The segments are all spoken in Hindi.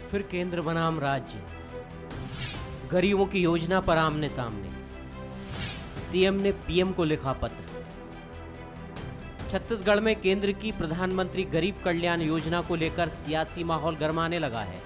फिर केंद्र बनाम राज्य, गरीबों की योजना पर आमने सामने, सीएम ने पीएम को लिखा पत्र। छत्तीसगढ़ में केंद्र की प्रधानमंत्री गरीब कल्याण योजना को लेकर सियासी माहौल गरमाने लगा है।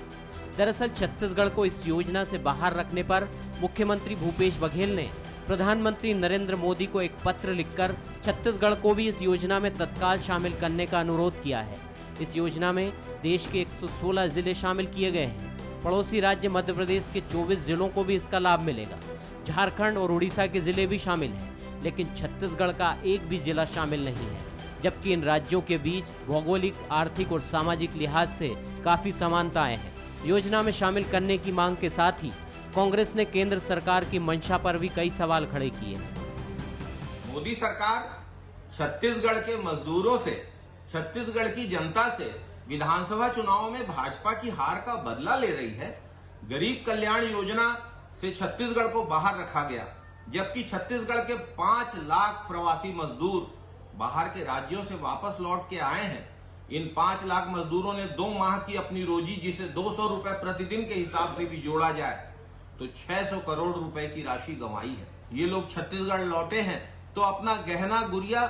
दरअसल छत्तीसगढ़ को इस योजना से बाहर रखने पर मुख्यमंत्री भूपेश बघेल ने प्रधानमंत्री नरेंद्र मोदी को एक पत्र लिखकर छत्तीसगढ़ को भी इस योजना में तत्काल शामिल करने का अनुरोध किया है। इस योजना में देश के 116 जिले शामिल किए गए हैं। पड़ोसी राज्य मध्य प्रदेश के 24 जिलों को भी इसका लाभ मिलेगा। झारखंड और उड़ीसा के जिले भी शामिल हैं, लेकिन छत्तीसगढ़ का एक भी जिला शामिल नहीं है, जबकि इन राज्यों के बीच भौगोलिक, आर्थिक और सामाजिक लिहाज से काफी समानताएं हैं। योजना में शामिल करने की मांग के साथ ही कांग्रेस ने केंद्र सरकार की मंशा पर भी कई सवाल खड़े किए। मोदी सरकार छत्तीसगढ़ के मजदूरों से, छत्तीसगढ़ की जनता से विधानसभा चुनाव में भाजपा की हार का बदला ले रही है। गरीब कल्याण योजना से छत्तीसगढ़ को बाहर रखा गया, जबकि छत्तीसगढ़ के 5 लाख प्रवासी मजदूर बाहर के राज्यों से वापस लौट के आए हैं। इन 5 लाख मजदूरों ने 2 माह की अपनी रोजी, जिसे 200 रुपए प्रतिदिन के हिसाब से भी जोड़ा जाए तो 600 करोड़ रुपए की राशि गंवाई है। ये लोग छत्तीसगढ़ लौटे हैं तो अपना गहना गुड़िया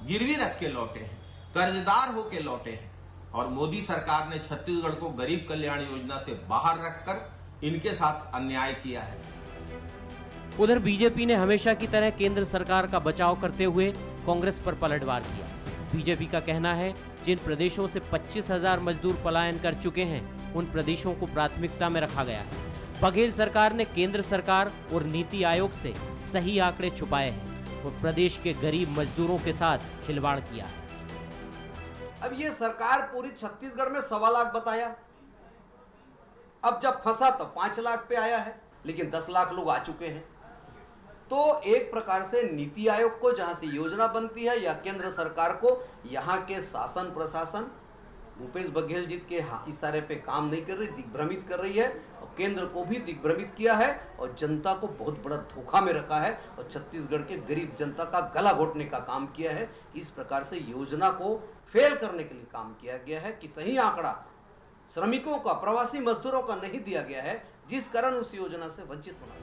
गिरवी रख के लौटे हैं, कर्जदार होके लौटे हैं, और मोदी सरकार ने छत्तीसगढ़ को गरीब कल्याण योजना से बाहर रखकर इनके साथ अन्याय किया है। उधर बीजेपी ने हमेशा की तरह केंद्र सरकार का बचाव करते हुए कांग्रेस पर पलटवार किया। बीजेपी का कहना है, जिन प्रदेशों से 25,000 मजदूर पलायन कर चुके हैं, उन प्रदेशों को प्राथमिकता में रखा गया है। बघेल सरकार ने केंद्र सरकार और नीति आयोग से सही आंकड़े छुपाए हैं और प्रदेश के गरीब मजदूरों के साथ खिलवाड़ किया है। अब ये सरकार पूरी छत्तीसगढ़ में 1.25 लाख बताया, अब जब फंसा तो 5 लाख पे आया है, लेकिन 10 लाख लोग आ चुके हैं। तो एक प्रकार से नीति आयोग को, जहां से योजना बनती है, या केंद्र सरकार को, यहाँ के शासन प्रशासन भूपेश बघेल जी के इशारे पे काम नहीं कर रही, दिग्भ्रमित कर रही है, और केंद्र को भी दिग्भ्रमित किया है और जनता को बहुत बड़ा धोखा में रखा है और छत्तीसगढ़ के गरीब जनता का गला घोटने का काम किया है। इस प्रकार से योजना को फेल करने के लिए काम किया गया है कि सही आंकड़ा श्रमिकों का, प्रवासी मजदूरों का नहीं दिया गया है, जिस कारण उस योजना से वंचित होना।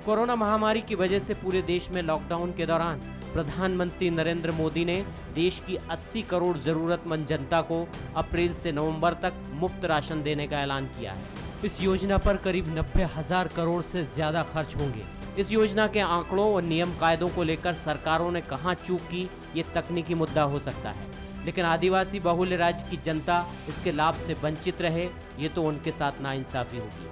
कोरोना महामारी की वजह से पूरे देश में लॉकडाउन के दौरान प्रधानमंत्री नरेंद्र मोदी ने देश की 80 करोड़ जरूरतमंद जनता को अप्रैल से नवंबर तक मुफ्त राशन देने का ऐलान किया है। इस योजना पर करीब 90,000 करोड़ से ज्यादा खर्च होंगे। इस योजना के आंकड़ों और नियम कायदों को लेकर सरकारों ने कहां चूक की, ये तकनीकी मुद्दा हो सकता है, लेकिन आदिवासी बहुल्य राज्य की जनता इसके लाभ से वंचित रहे, ये तो उनके साथ नाइंसाफी होगी।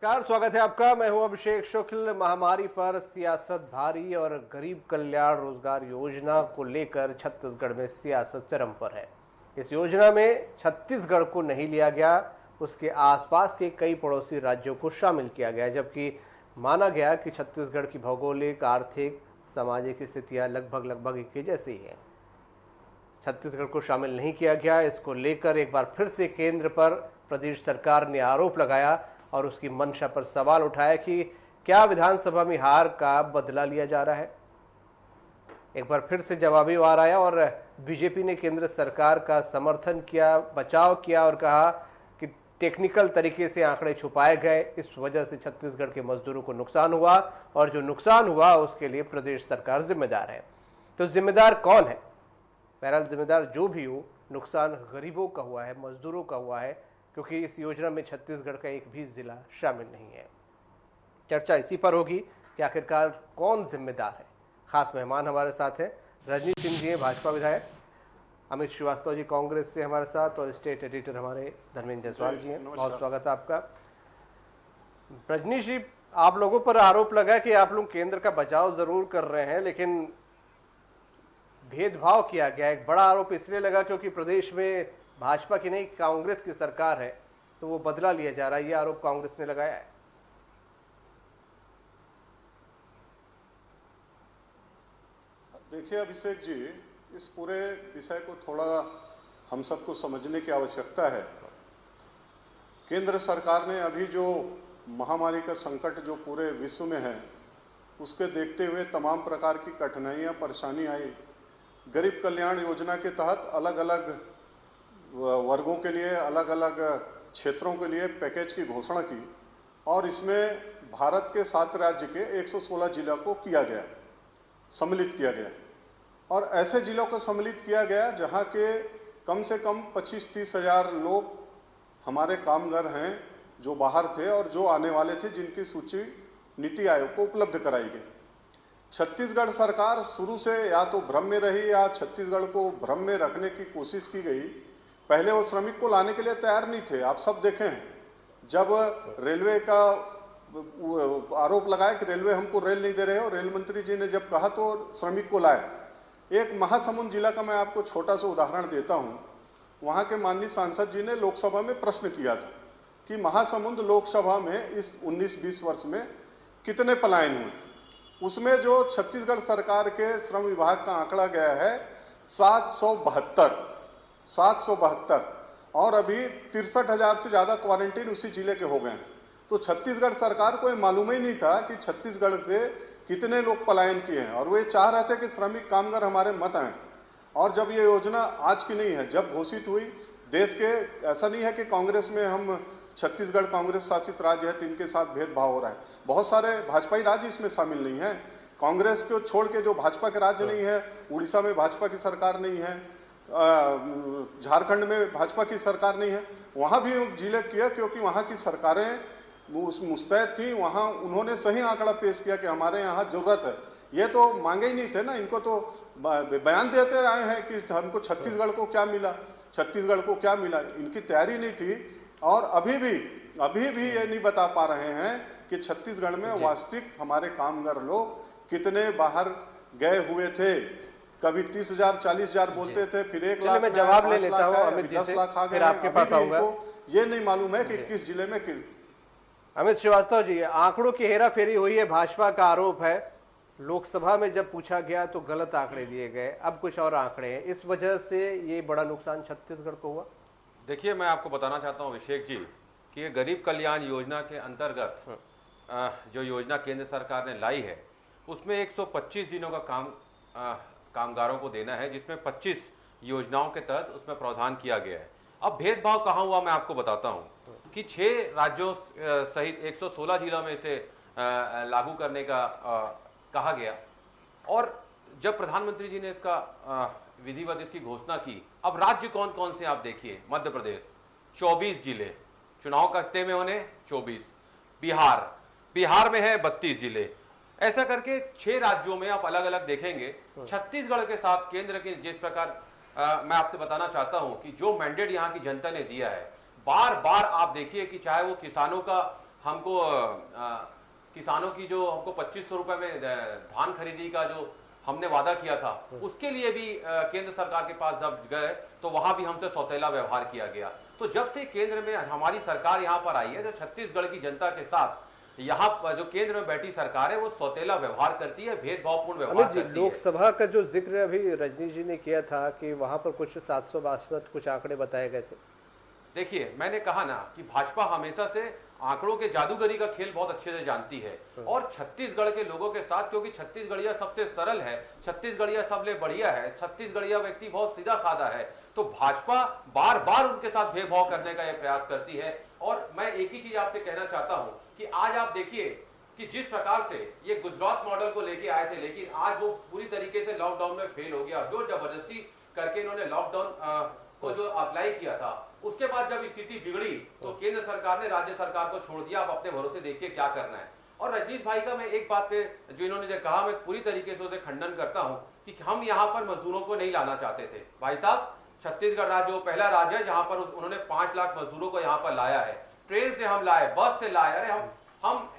नमस्कार, स्वागत है आपका। मैं हूं अभिषेक शुक्ल। महामारी पर सियासत भारी और गरीब कल्याण रोजगार योजना को लेकर छत्तीसगढ़ में सियासत चरम पर है। इस योजना में छत्तीसगढ़ को नहीं लिया गया, उसके आसपास के कई पड़ोसी राज्यों को शामिल किया गया, जबकि माना गया कि छत्तीसगढ़ की भौगोलिक, आर्थिक, सामाजिक स्थितियां लगभग एक ही जैसी हैं। छत्तीसगढ़ को शामिल नहीं किया गया, इसको लेकर एक बार फिर से केंद्र पर प्रदेश सरकार ने आरोप लगाया और उसकी मंशा पर सवाल उठाया कि क्या विधानसभा में हार का बदला लिया जा रहा है। एक बार फिर से जवाबी वार आया और बीजेपी ने केंद्र सरकार का समर्थन किया, बचाव किया और कहा कि टेक्निकल तरीके से आंकड़े छुपाए गए, इस वजह से छत्तीसगढ़ के मजदूरों को नुकसान हुआ और जो नुकसान हुआ उसके लिए प्रदेश सरकार जिम्मेदार है। तो जिम्मेदार कौन है? बहरहाल जिम्मेदार जो भी हो, नुकसान गरीबों का हुआ है, मजदूरों का हुआ है, क्योंकि इस योजना में छत्तीसगढ़ का एक भी जिला शामिल नहीं है। चर्चा इसी पर होगी कि आखिरकार कौन जिम्मेदार है। खास मेहमान हमारे साथ हैं, रजनी सिंह जी हैं, भाजपा विधायक, अमित श्रीवास्तव जी कांग्रेस से हमारे साथ, और स्टेट एडिटर हमारे धर्मेंद्र जायसवाल जी हैं। बहुत स्वागत है आपका। रजनी जी, आप लोगों पर आरोप लगा कि आप लोग केंद्र का बचाव जरूर कर रहे हैं, लेकिन भेदभाव किया गया। एक बड़ा आरोप इसलिए लगा क्योंकि प्रदेश में भाजपा की नहीं, कांग्रेस की सरकार है, तो वो बदला लिया जा रहा है, ये आरोप कांग्रेस ने लगाया है। देखिए अभिषेक जी, इस पूरे विषय को थोड़ा हम सबको समझने की आवश्यकता है। केंद्र सरकार ने अभी जो महामारी का संकट जो पूरे विश्व में है, उसके देखते हुए तमाम प्रकार की कठिनाइयाँ, परेशानी आई, गरीब कल्याण योजना के तहत अलग अलग वर्गों के लिए, अलग अलग क्षेत्रों के लिए पैकेज की घोषणा की और इसमें भारत के 7 राज्य के 116 जिलों को किया गया, सम्मिलित किया गया। और ऐसे जिलों को सम्मिलित किया गया जहां के कम से कम 25-30 हज़ार लोग हमारे कामगार हैं जो बाहर थे और जो आने वाले थे, जिनकी सूची नीति आयोग को उपलब्ध कराई गई। छत्तीसगढ़ सरकार शुरू से या तो भ्रम में रही या छत्तीसगढ़ को भ्रम में रखने की कोशिश की गई। पहले वो श्रमिक को लाने के लिए तैयार नहीं थे। आप सब देखें हैं, जब रेलवे का आरोप लगाया कि रेलवे हमको रेल नहीं दे रहे हो, रेल मंत्री जी ने जब कहा तो श्रमिक को लाए। एक महासमुंद जिला का मैं आपको छोटा सा उदाहरण देता हूँ। वहाँ के माननीय सांसद जी ने लोकसभा में प्रश्न किया था कि महासमुंद लोकसभा में इस 19-20 वर्ष में कितने पलायन हुए। उसमें जो छत्तीसगढ़ सरकार के श्रम विभाग का आंकड़ा गया है 772 और अभी 63,000 से ज़्यादा क्वारंटीन उसी जिले के हो गए हैं। तो छत्तीसगढ़ सरकार को ये मालूम ही नहीं था कि छत्तीसगढ़ से कितने लोग पलायन किए हैं और वे चाह रहे थे कि श्रमिक कामगार हमारे मत आए। और जब ये योजना आज की नहीं है, जब घोषित हुई देश के, ऐसा नहीं है कि कांग्रेस में हम छत्तीसगढ़ कांग्रेस शासित राज्य है तो इनके साथ भेदभाव हो रहा है। बहुत सारे भाजपाई राज्य इसमें शामिल नहीं है। कांग्रेस को छोड़ के जो भाजपा के राज्य नहीं है, उड़ीसा में भाजपा की सरकार नहीं है, झारखंड में भाजपा की सरकार नहीं है, वहाँ भी जिले किया क्योंकि वहाँ की सरकारें मुस्तैद थी। वहाँ उन्होंने सही आंकड़ा पेश किया कि हमारे यहाँ जरूरत है। ये तो मांगे ही नहीं थे ना, इनको तो बयान देते रहे हैं कि हमको छत्तीसगढ़ को क्या मिला, छत्तीसगढ़ को क्या मिला। इनकी तैयारी नहीं थी और अभी भी ये नहीं बता पा रहे हैं कि छत्तीसगढ़ में वास्तविक हमारे कामगार लोग कितने बाहर गए हुए थे। कभी 30,000 40,000 बोलते थे, फिर 1 लाख, मैं जवाब ले लेता हूं अमित जी 10 से, लाख आ गए। फिर आपके पास आऊंगा। ये नहीं मालूम है कि किस जिले में अमित श्रीवास्तव जी, आंकड़ों की हेराफेरी हुई है, भाजपा का आरोप है। लोकसभा में जब पूछा गया तो गलत आंकड़े दिए गए, अब कुछ और आंकड़े हैं। इस वजह से ये बड़ा नुकसान छत्तीसगढ़ को हुआ। देखिए, मैं आपको बताना चाहता हूं अभिषेक जी कि ये गरीब कल्याण योजना के अंतर्गत जो योजना केंद्र सरकार ने लाई है उसमें 125 दिनों का कामगारों को देना है, जिसमें 25 योजनाओं के तहत उसमें प्रावधान किया गया है। अब भेदभाव कहाँ हुआ मैं आपको बताता हूँ कि 6 राज्यों सहित 116 जिलों में इसे लागू करने का कहा गया। और जब प्रधानमंत्री जी ने इसका विधिवत इसकी घोषणा की, अब राज्य कौन कौन से आप देखिए, मध्य प्रदेश 24 जिले, चुनाव करते में होने 24, बिहार में है 32 जिले। ऐसा करके 6 राज्यों में आप अलग अलग देखेंगे। छत्तीसगढ़ के साथ केंद्र की जिस प्रकार मैं आपसे बताना चाहता हूं कि जो मैंडेट यहाँ की जनता ने दिया है, बार बार आप देखिए कि चाहे वो किसानों का हमको किसानों की जो हमको 2500 रुपए में धान खरीदी का जो हमने वादा किया था, उसके लिए भी केंद्र सरकार के पास जब गए तो वहां भी हमसे सौतेला व्यवहार किया गया। तो जब से केंद्र में हमारी सरकार यहाँ पर आई है, तो छत्तीसगढ़ की जनता के साथ यहाँ जो केंद्र में बैठी सरकार है वो सौतेला व्यवहार करती है, भेदभावपूर्ण व्यवहार करती है। लोकसभा का जो जिक्र अभी रजनी जी ने किया था कि वहां पर कुछ 762 कुछ आंकड़े बताए गए थे। देखिए, मैंने कहा ना कि भाजपा हमेशा से आंकड़ों के जादूगरी का खेल बहुत अच्छे से जानती है और छत्तीसगढ़ के लोगों के साथ, क्योंकि छत्तीसगढ़िया सबसे सरल है, छत्तीसगढ़िया सबसे बढ़िया है, छत्तीसगढ़िया व्यक्ति बहुत सीधा साधा है, तो भाजपा बार बार उनके साथ भेदभाव करने का यह प्रयास करती है। और मैं एक ही चीज आपसे कहना चाहता हूं कि आज आप देखिए कि जिस प्रकार से ये गुजरात मॉडल को लेके आए थे, लेकिन आज वो पूरी तरीके से लॉकडाउन में फेल हो गया। जो जबरदस्ती करके इन्होंने लॉकडाउन को जो अप्लाई किया था, उसके बाद जब स्थिति बिगड़ी तो केंद्र सरकार ने राज्य सरकार को छोड़ दिया। आप अपने भरोसे देखिए क्या करना है। और रजनीश भाई का मैं एक बात पे जो इन्होंने जो कहा, मैं पूरी तरीके से उसे खंडन करता हूं कि हम यहाँ पर मजदूरों को नहीं लाना चाहते थे। भाई साहब, छत्तीसगढ़ राज्य वो पहला राज्य है जहां पर उन्होंने 5 लाख मजदूरों को यहाँ पर लाया है। ट्रेन से हम लाए, बस से लाए, अरे हम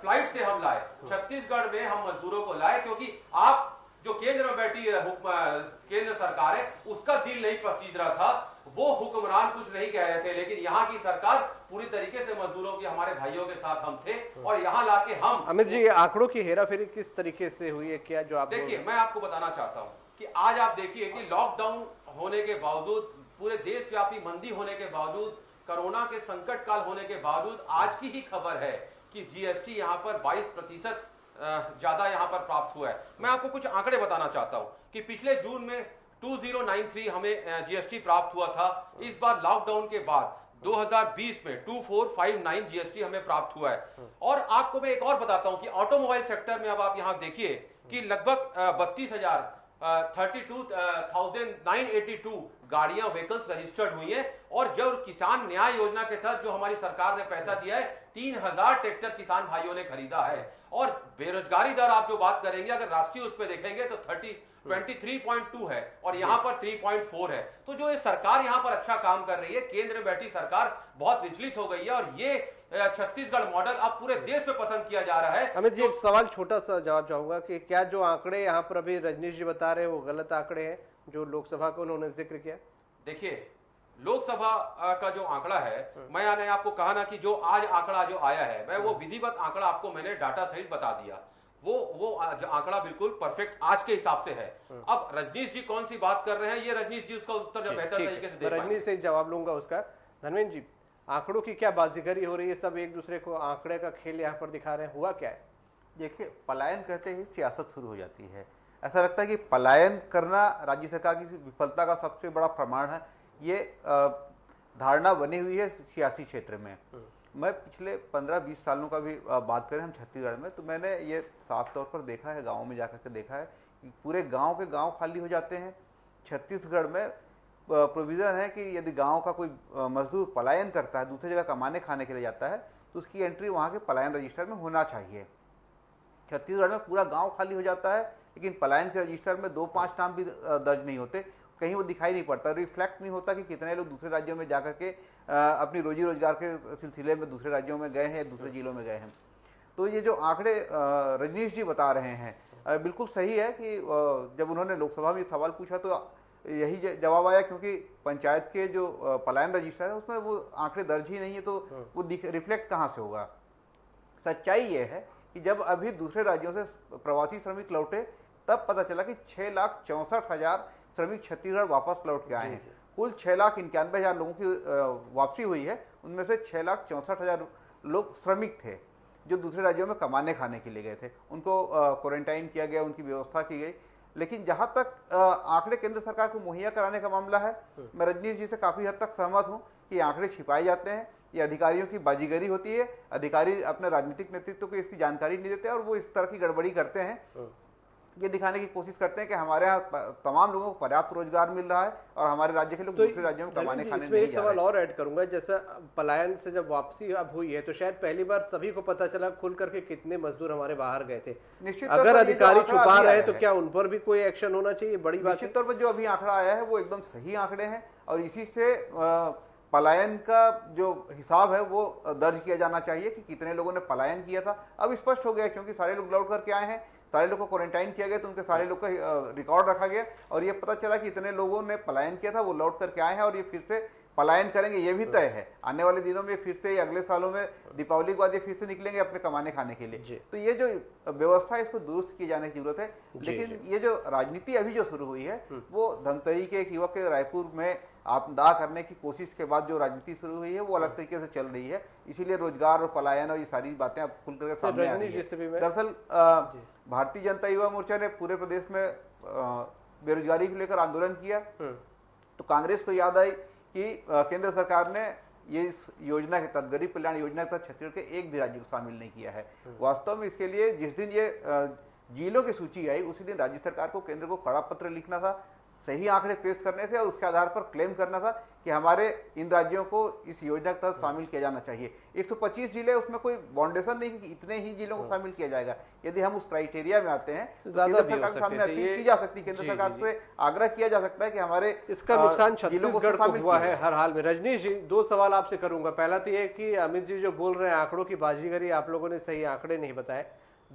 फ्लाइट से हम लाए, छत्तीसगढ़ में हम मजदूरों को लाए, क्योंकि आप जो केंद्र में बैठी केंद्र सरकार है उसका दिल नहीं पसीज रहा था, वो हुक्मरान कुछ नहीं कह रहे थे, लेकिन यहाँ की सरकार पूरी तरीके से मजदूरों की, हमारे भाइयों के साथ हम थे और यहाँ लाके हम। अमित जी, आंकड़ों की हेराफेरी किस तरीके से हुई है, क्या जो आप देखिए, मैं आपको बताना चाहता हूँ कि आज आप देखिए कि लॉकडाउन होने के बावजूद, पूरे देशव्यापी मंदी होने के बावजूद, कोरोना के संकट काल होने के बावजूद आज की ही खबर है कि जीएसटी यहाँ पर 22% ज्यादा यहाँ पर प्राप्त हुआ है। मैं आपको कुछ आंकड़े बताना चाहता हूँ कि पिछले जून में 2093 हमें जीएसटी प्राप्त हुआ था। इस बार लॉकडाउन के बाद 2020 में 2459 जीएसटी हमें प्राप्त हुआ है। और आपको मैं एक और बताता हूं कि ऑटोमोबाइल सेक्टर में अब आप यहां देखिए कि लगभग 32,982 गाड़ियां व्हीकल्स रजिस्टर्ड हुई हैं। और जब किसान न्याय योजना के तहत जो हमारी सरकार ने पैसा दिया है, 3000 ट्रैक्टर किसान भाइयों ने खरीदा है। और बेरोजगारी दर आप जो बात करेंगे, अगर राष्ट्रीय उस पर देखेंगे तो 23.2 है और यहाँ पर 3.4 है। तो जो ये सरकार यहाँ पर अच्छा काम कर रही है, केंद्र में बैठी सरकार बहुत विचलित हो गई है और ये छत्तीसगढ़ मॉडल अब पूरे देश में पसंद किया जा रहा है। अमित जी, एक सवाल छोटा सा जवाब चाहूंगा कि क्या जो आंकड़े यहाँ पर अभी रजनीश जी बता रहे हैं वो गलत आंकड़े हैं जो लोकसभा को उन्होंने जिक्र किया? देखिए, लोकसभा का जो आंकड़ा है, मैंने आपको कहा ना कि जो आज आंकड़ा जो आया है, मैं वो विधिवत आंकड़ा आपको मैंने डाटा सहित बता दिया। वो आंकड़ा बिल्कुल परफेक्ट आज के हिसाब से है। अब रजनीश जी कौन सी बात कर रहे हैं, ये रजनीश जी उसका उत्तर जब बेहतर तरीके से दे पाएंगे। रजनीश से जवाब लूंगा उसका। धर्मेंद्र जी, आंकड़ों की क्या बाजीगरी हो रही है? सब एक दूसरे को आंकड़े का खेल यहाँ पर दिखा रहे हैं, हुआ क्या है? देखिए, पलायन कहते ही सियासत शुरू हो जाती है। ऐसा लगता है कि पलायन करना राज्य सरकार की विफलता का सबसे बड़ा प्रमाण है। ये धारणा बनी हुई है सियासी क्षेत्र में। मैं पिछले 15-20 सालों का भी बात करें हम छत्तीसगढ़ में, तो मैंने ये साफ तौर पर देखा है, गाँव में जाकर के देखा है कि पूरे गाँव के गाँव खाली हो जाते हैं। छत्तीसगढ़ में प्रोविज़न है कि यदि गांव का कोई मजदूर पलायन करता है, दूसरी जगह कमाने खाने के लिए जाता है, तो उसकी एंट्री वहां के पलायन रजिस्टर में होना चाहिए। छत्तीसगढ़ में पूरा गांव खाली हो जाता है, लेकिन पलायन के रजिस्टर में 2-5 नाम भी दर्ज नहीं होते, कहीं वो दिखाई नहीं पड़ता, रिफ्लेक्ट नहीं होता कि कितने लोग दूसरे राज्यों में जाकर के अपनी रोजी रोजगार के सिलसिले में दूसरे राज्यों में गए हैं, दूसरे जिलों में गए हैं। तो ये जो आंकड़े रजनीश जी बता रहे हैं बिल्कुल सही है कि जब उन्होंने लोकसभा में सवाल पूछा तो यही जवाब आया, क्योंकि पंचायत के जो पलायन रजिस्टर है उसमें वो आंकड़े दर्ज ही नहीं है, तो वो रिफ्लेक्ट कहाँ से होगा। सच्चाई ये है कि जब अभी दूसरे राज्यों से प्रवासी श्रमिक लौटे, तब पता चला कि 6,64,000 श्रमिक छत्तीसगढ़ वापस लौट के आए हैं। कुल 6,91,000 लोगों की वापसी हुई है, उनमें से 6,64,000 लोग श्रमिक थे जो दूसरे राज्यों में कमाने खाने के लिए गए थे। उनको क्वारंटाइन किया गया, उनकी व्यवस्था की गई। लेकिन जहां तक आंकड़े केंद्र सरकार को मुहैया कराने का मामला है, मैं रजनीश जी से काफी हद तक सहमत हूं कि आंकड़े छिपाए जाते हैं, ये अधिकारियों की बाजीगरी होती है। अधिकारी अपने राजनीतिक नेतृत्व को इसकी जानकारी नहीं देते और वो इस तरह की गड़बड़ी करते हैं, ये दिखाने की कोशिश करते हैं कि हमारे यहाँ तमाम लोगों को पर्याप्त रोजगार मिल रहा है और हमारे राज्य के लोग दूसरे राज्यों में कमाने खाने नहीं जा रहे। एक सवाल और ऐड करूंगा, जैसा पलायन से जब वापसी अब हुई है तो शायद पहली बार सभी को पता चला खुल करके कितने मजदूर हमारे बाहर गए थे। निश्चित अगर अधिकारी छुपा रहे हैं तो क्या उन पर भी कोई एक्शन होना चाहिए? बड़ी बात। निश्चित तौर पर जो अभी आंकड़ा आया है वो एकदम सही आंकड़े हैं और इसी से पलायन का जो हिसाब है वो दर्ज किया जाना चाहिए कि कितने लोगों ने पलायन किया था। अब स्पष्ट हो गया क्योंकि सारे लोग लौट करके आए हैं, सारे लोग को क्वारंटाइन किया गया, तो उनके सारे लोग का रिकॉर्ड रखा गया और ये पता चला कि इतने लोगों ने पलायन किया था, वो लौट करके आए हैं और ये फिर से पलायन करेंगे, ये भी तय है। आने वाले दिनों में फिर से, अगले सालों में दीपावली के बाद ये फिर से निकलेंगे अपने कमाने खाने के लिए। तो ये जो व्यवस्था है इसको दुरुस्त किए जाने की जरूरत है। लेकिन ये जो राजनीति अभी जो शुरू हुई है वो धमतरी के एक युवक के रायपुर में आत्मदाह करने की कोशिश के बाद जो राजनीति शुरू हुई है वो अलग तरीके से चल रही है। इसीलिए रोजगार और पलायन और ये सारी बातें अब खुल करके सामने आ रही है। दरअसल भारतीय जनता युवा मोर्चा ने पूरे प्रदेश में बेरोजगारी को लेकर आंदोलन किया, तो कांग्रेस को याद आई कि केंद्र सरकार ने ये इस योजना के तहत, गरीब कल्याण योजना के तहत छत्तीसगढ़ के एक भी राज्य को शामिल नहीं किया है। वास्तव में इसके लिए जिस दिन ये जिलों की सूची आई उसी दिन राज्य सरकार को केंद्र को कड़ा पत्र लिखना था, सही आंकड़े पेश करने थे और उसके आधार पर क्लेम करना था कि हमारे इन राज्यों को इस योजना के तहत शामिल किया जाना चाहिए। 125 जिले, उसमें कोई बाउंडेशन नहीं कि इतने ही जिलों को शामिल किया जाएगा। यदि हम उस क्राइटेरिया में आते हैं तो केंद्र सरकार के सामने अपील की जा सकती है, केंद्र सरकार से आग्रह किया जा सकता है कि हमारे इसका नुकसान छत्तीसगढ़ को हुआ है हर हाल में। रजनीश जी, 2 सवाल आपसे करूंगा। पहला तो ये कि अमित जी जो बोल रहे हैं आंकड़ों की बाजीगरी, आप लोगों ने सही आंकड़े नहीं बताए।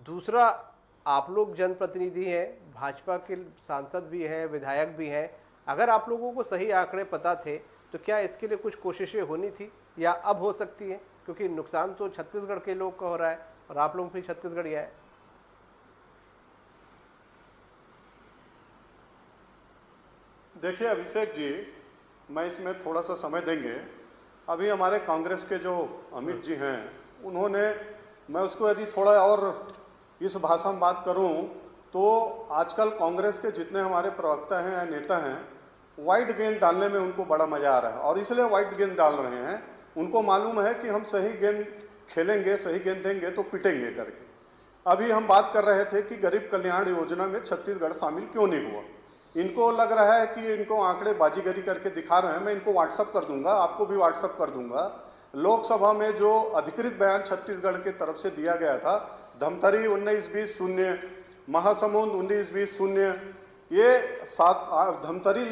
दूसरा, आप लोग जनप्रतिनिधि हैं, भाजपा के सांसद भी हैं, विधायक भी हैं, अगर आप लोगों को सही आंकड़े पता थे तो क्या इसके लिए कुछ कोशिशें होनी थी या अब हो सकती है? क्योंकि नुकसान तो छत्तीसगढ़ के लोग का हो रहा है और आप लोग भी छत्तीसगढ़ आए। देखिए अभिषेक जी, मैं इसमें थोड़ा सा समय देंगे। अभी हमारे कांग्रेस के जो अमित जी हैं उन्होंने, मैं उसको यदि थोड़ा और इस भाषा में बात करूं तो आजकल कांग्रेस के जितने हमारे प्रवक्ता हैं या नेता हैं, वाइड गेंद डालने में उनको बड़ा मजा आ रहा है और इसलिए वाइड गेंद डाल रहे हैं। उनको मालूम है कि हम सही गेंद खेलेंगे, सही गेंद देंगे तो पिटेंगे करके। अभी हम बात कर रहे थे कि गरीब कल्याण योजना में छत्तीसगढ़ शामिल क्यों नहीं हुआ। इनको लग रहा है कि इनको आंकड़े बाजीगरी करके दिखा रहे हैं। मैं इनको व्हाट्सअप कर दूंगा, आपको भी व्हाट्सअप कर दूंगा। लोकसभा में जो अधिकृत बयान छत्तीसगढ़ की तरफ से दिया गया था, धमतरी 19-20-0, महासमुंद 19-20-0, ये धमतरी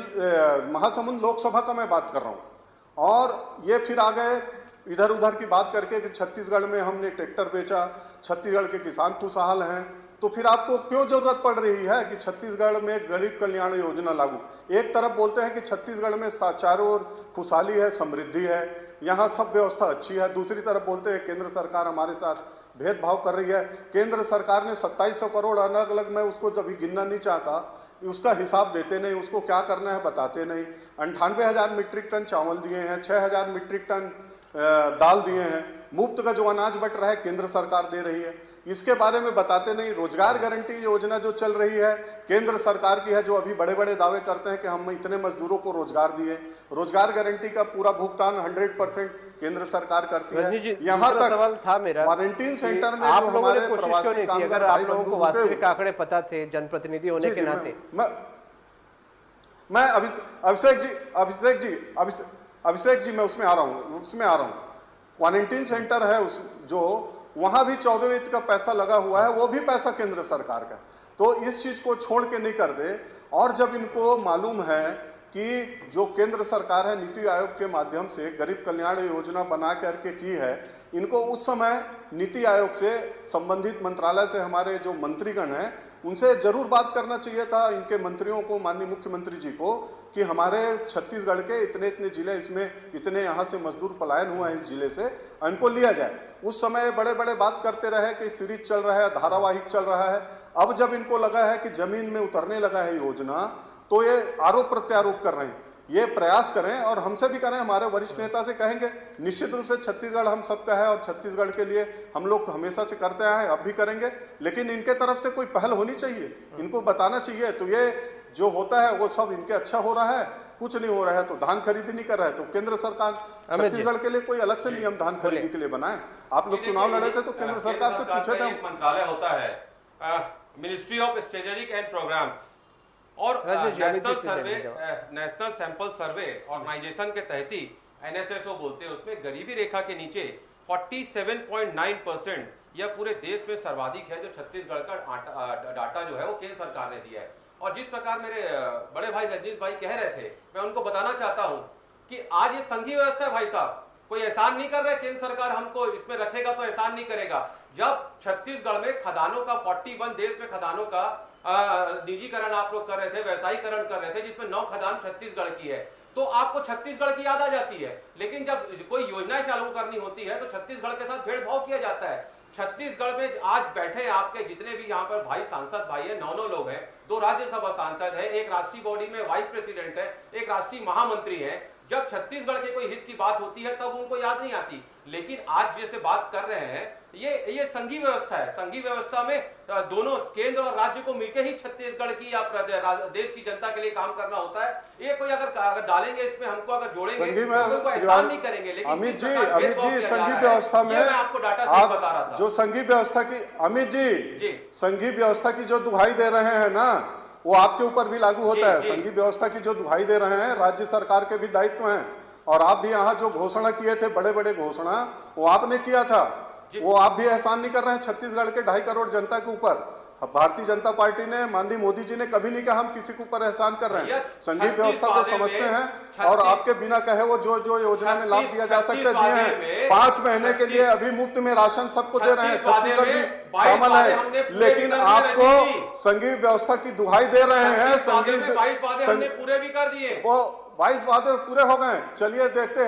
महासमुंद लोकसभा का मैं बात कर रहा हूँ। और ये फिर आ गए इधर उधर की बात करके कि छत्तीसगढ़ में हमने ट्रैक्टर बेचा, छत्तीसगढ़ के किसान खुशहाल हैं। तो फिर आपको क्यों जरूरत पड़ रही है कि छत्तीसगढ़ में गरीब कल्याण योजना लागू? एक तरफ बोलते हैं कि छत्तीसगढ़ में चारों ओर खुशहाली है, समृद्धि है, यहाँ सब व्यवस्था अच्छी है। दूसरी तरफ बोलते हैं केंद्र सरकार हमारे साथ भेदभाव कर रही है। केंद्र सरकार ने 2700 करोड़ अलग अलग, मैं उसको अभी गिनना नहीं चाहता, उसका हिसाब देते नहीं, उसको क्या करना है बताते नहीं। 98,000 मीट्रिक टन चावल दिए हैं, 6,000 मीट्रिक टन दाल दिए हैं। मुफ्त का जो अनाज बट रहा है केंद्र सरकार दे रही है, इसके बारे में बताते नहीं। रोजगार गारंटी योजना जो चल रही है केंद्र सरकार की है, जो अभी बड़े बड़े दावे करते हैं कि हम इतने मजदूरों को रोजगार दिए। रोजगार गारंटी का पूरा भुगतान 100% केंद्र सरकार करती है। यहाँ तक सवाल था मेरा, क्वारंटीन सेंटर में आप जो लोगों ने हमारे कोशिश क्यों नहीं की? अगर आप लोगों को वास्तविक आंकड़े पता थे जनप्रतिनिधि होने के नाते। मैं अभिषेक जी मैं उसमें आ रहा हूँ। क्वारंटीन सेंटर है उस जो वहां भी 14 वित्त का पैसा लगा हुआ है, वो भी पैसा केंद्र सरकार का। तो इस चीज को छोड़ के नहीं कर दे। और जब इनको मालूम है कि जो केंद्र सरकार है नीति आयोग के माध्यम से गरीब कल्याण योजना बना करके की है, इनको उस समय नीति आयोग से संबंधित मंत्रालय से हमारे जो मंत्रीगण हैं उनसे जरूर बात करना चाहिए था, इनके मंत्रियों को, माननीय मुख्यमंत्री जी को, कि हमारे छत्तीसगढ़ के इतने इतने जिले, इसमें इतने यहाँ से मजदूर पलायन हुआ है इस जिले से, इनको लिया जाए। उस समय बड़े बड़े बात करते रहे कि सीरीज चल रहा है, धारावाहिक चल रहा है। अब जब इनको लगा है कि जमीन में उतरने लगा है योजना, तो ये आरोप प्रत्यारोप कर रहे हैं। ये प्रयास करें और हमसे भी करें, हमारे वरिष्ठ नेता से कहेंगे। निश्चित रूप से छत्तीसगढ़ हम सबका है और छत्तीसगढ़ के लिए हम लोग हमेशा से करते आए, अब भी करेंगे। लेकिन इनके तरफ से कोई पहल होनी चाहिए, इनको बताना चाहिए। तो ये जो होता है वो सब इनके अच्छा हो रहा है, कुछ नहीं हो रहा है। तो धान खरीदी नहीं कर रहे, तो केंद्र सरकार छत्तीसगढ़ के लिए कोई अलग से नियम धान खरीदी के लिए बनाए। आप लोग चुनाव लड़े थे तो केंद्र सरकार से पूछे थे। मंत्रालय होता है ministry of strategic and programmes, और नेशनल सैंपल सर्वे ऑर्गेनाइजेशन के तहत ही NSSO बोलते हैं, उसमें गरीबी रेखा के नीचे 47.9% यह पूरे देश में सर्वाधिक है। जो छत्तीसगढ़ का डाटा जो है वो केंद्र सरकार ने दिया है। और जिस प्रकार मेरे बड़े भाई रजनीश भाई कह रहे थे, मैं उनको बताना चाहता हूं कि आज ये संघीय व्यवस्था है भाई साहब, कोई एहसान नहीं कर रहे। केंद्र सरकार हमको इसमें रखेगा तो एहसान नहीं करेगा। जब छत्तीसगढ़ में खदानों का 41 देश में खदानों का निजीकरण आप लोग कर रहे थे, व्यवसायीकरण कर रहे थे, जिसमें 9 खदान छत्तीसगढ़ की है, तो आपको छत्तीसगढ़ की याद आ जाती है। लेकिन जब कोई योजनाएं चालू करनी होती है तो छत्तीसगढ़ के साथ भेदभाव किया जाता है। छत्तीसगढ़ में आज बैठे आपके जितने भी यहाँ पर भाई सांसद भाई है, 9 लोग हैं, 2 राज्यसभा सांसद है, एक राष्ट्रीय बॉडी में वाइस प्रेसिडेंट है, एक राष्ट्रीय महामंत्री है। जब छत्तीसगढ़ के कोई हित की बात होती है तब उनको याद नहीं आती। लेकिन आज जैसे बात कर रहे हैं, ये संघीय व्यवस्था है। संघीय व्यवस्था में दोनों केंद्र और राज्य को मिलकर ही छत्तीसगढ़ की या देश की जनता के लिए काम करना होता है। ये कोई अगर डालेंगे इसमें, हमको अगर जोड़ेंगे तो एहसान नहीं करेंगे। लेकिन अमित जी संघीय व्यवस्था में आपको डाटा बता रहा था, जो संघीय व्यवस्था की, अमित जी संघीय व्यवस्था की जो दुहाई दे रहे हैं ना, वो आपके ऊपर भी लागू होता है। संघीय व्यवस्था की जो दुहाई दे रहे हैं, राज्य सरकार के भी दायित्व हैं। और आप भी यहाँ जो घोषणा किए थे, बड़े बड़े घोषणा, वो आपने किया था, वो आप भी एहसान नहीं कर रहे हैं छत्तीसगढ़ के 2.5 करोड़ जनता के ऊपर। भारतीय जनता पार्टी ने, माननीय मोदी जी ने कभी नहीं कहा हम किसी के ऊपर एहसान कर रहे हैं। संघीय व्यवस्था को समझते हैं और आपके बिना कहे वो जो योजना में लाभ दिया जा सकते दिए हैं। 5 महीने के लिए अभी मुफ्त में राशन सबको दे रहे हैं, छत्तीसगढ़ भी शामिल है। लेकिन आपको संघीय व्यवस्था की दुहाई दे रहे हैं। संघीय पूरे भी कर दिए, वो 22 वादे पूरे हो गए। चलिए देखते,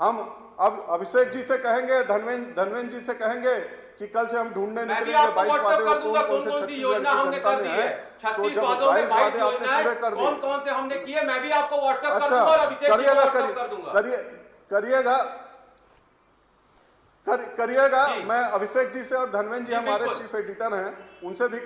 हम अब अभिषेक जी से कहेंगे, धनवेंद्र जी से कहेंगे कि कल से हम ढूंढने निकलेंगे 22 वादे कौन से छत्तीसगढ़ की जनता में है। तो जब 22 वादे आपने पूरे कर दिए, कौन से हमने किए, मैं भी आपको व्हाट्सएप कर दूंगा और अभिषेक जी को व्हाट्सएप कर दूंगा। करिएगा। जी। मैं अभिषेक जी से और धनवेंद्र जी जी, हमारे बिल्कुल। चीफ एडिटर हैं, उनसे भी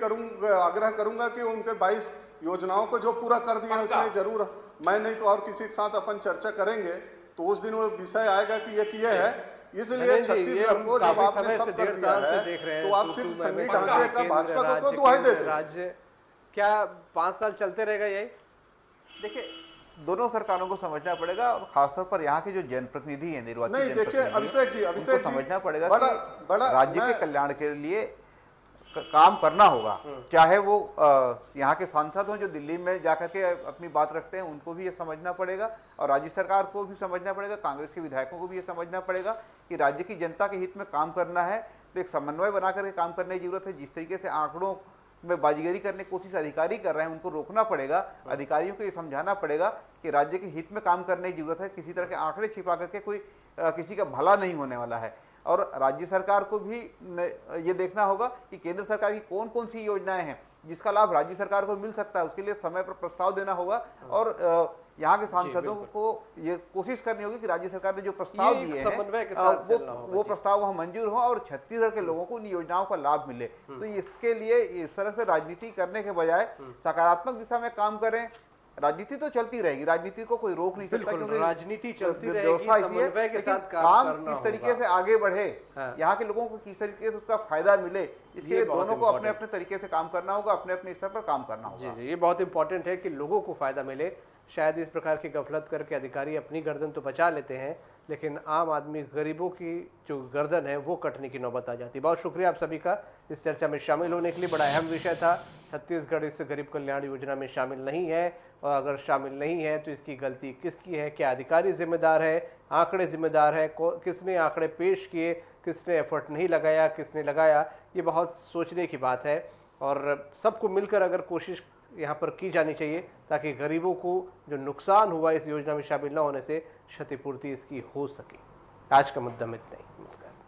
आग्रह करूंगा कि उनके 22 योजनाओं को जो पूरा कर दिए हैं पक्का। उसमें जरूर, मैं नहीं तो और किसी के साथ अपन चर्चा करेंगे, तो उस दिन वो विषय आएगा कि ये किए है। इसलिए नरेंद्र जी, ये छत्तीसगढ़ हम को जब काफी आपने समय सब से कर 1.5 दिया साल से है देख रहे हैं तो आप सिर्फ टू-टू संघीय में ढांचे का केंद्र, भाजपा को राज्य, दुहाई केंद्र, देते हैं। राज्य क्या 5 साल चलते रहेगा यही? देखिए, दोनों सरकारों को समझना पड़ेगा और खासतौर पर यहाँ के जो जनप्रतिनिधि हैं, निर्वाचित नहीं, देखिए, जनप्रतिनिधि हैं, अभिषेक उनको जी, समझना पड़ेगा बड़ा कि राज्य के मैं- कल्याण के लिए काम करना होगा। चाहे वो यहाँ के सांसद हों जो दिल्ली में जाकर के अपनी बात रखते हैं, उनको भी ये समझना पड़ेगा और राज्य सरकार को भी समझना पड़ेगा, कांग्रेस के विधायकों को भी ये समझना पड़ेगा कि राज्य की जनता के हित में काम करना है तो एक समन्वय बना करके काम करने की जरूरत है। जिस तरीके से आंकड़ों में बाजीगरी करने की कोशिश अधिकारी कर रहे हैं, उनको रोकना पड़ेगा। अधिकारियों को ये समझाना पड़ेगा कि राज्य के हित में काम करने की जरूरत है, किसी तरह के आंकड़े छिपा करके कोई किसी का भला नहीं होने वाला है। और राज्य सरकार को भी ये देखना होगा कि केंद्र सरकार की कौन कौन सी योजनाएं हैं जिसका लाभ राज्य सरकार को मिल सकता है, उसके लिए समय पर प्रस्ताव देना होगा और यहाँ के सांसदों को ये कोशिश करनी होगी कि राज्य सरकार ने जो प्रस्ताव ये एक दिए समन्वय के हैं साथ चलना होगा, वो जी। प्रस्ताव वहाँ मंजूर हो और छत्तीसगढ़ के लोगों को उन योजनाओं का लाभ मिले। तो इसके लिए इस तरह से राजनीति करने के बजाय सकारात्मक दिशा में काम करें। राजनीति तो चलती रहेगी, राजनीति को कोई रोक नहीं सकता, बिल्कुल, क्योंकि राजनीति चलती रहेगी, व्यवस्था इसलिए, समन्वय के लेकिन साथ काम करना किस तरीके होगा। से आगे बढ़े, हाँ। यहाँ के लोगों को किस तरीके से उसका फायदा मिले, इसके ये लिए बहुत दोनों को अपने important अपने तरीके से काम करना होगा, अपने अपने स्तर पर काम करना जी होगा। जी, ये बहुत इंपॉर्टेंट है कि लोगों को फायदा मिले। शायद इस प्रकार की गफलत करके अधिकारी अपनी गर्दन तो बचा लेते हैं, लेकिन आम आदमी, गरीबों की जो गर्दन है वो कटने की नौबत आ जाती है। बहुत शुक्रिया आप सभी का इस चर्चा में शामिल होने के लिए। बड़ा अहम विषय था। छत्तीसगढ़ इस गरीब कल्याण योजना में शामिल नहीं है, और अगर शामिल नहीं है तो इसकी गलती किसकी है? क्या अधिकारी जिम्मेदार है? आंकड़े जिम्मेदार है? किसने आंकड़े पेश किए? किसने एफर्ट नहीं लगाया? किसने लगाया? ये बहुत सोचने की बात है और सबको मिलकर अगर कोशिश यहाँ पर की जानी चाहिए ताकि गरीबों को जो नुकसान हुआ इस योजना में शामिल न होने से क्षतिपूर्ति इसकी हो सके। आज का मुद्दा में इतना ही। नमस्कार।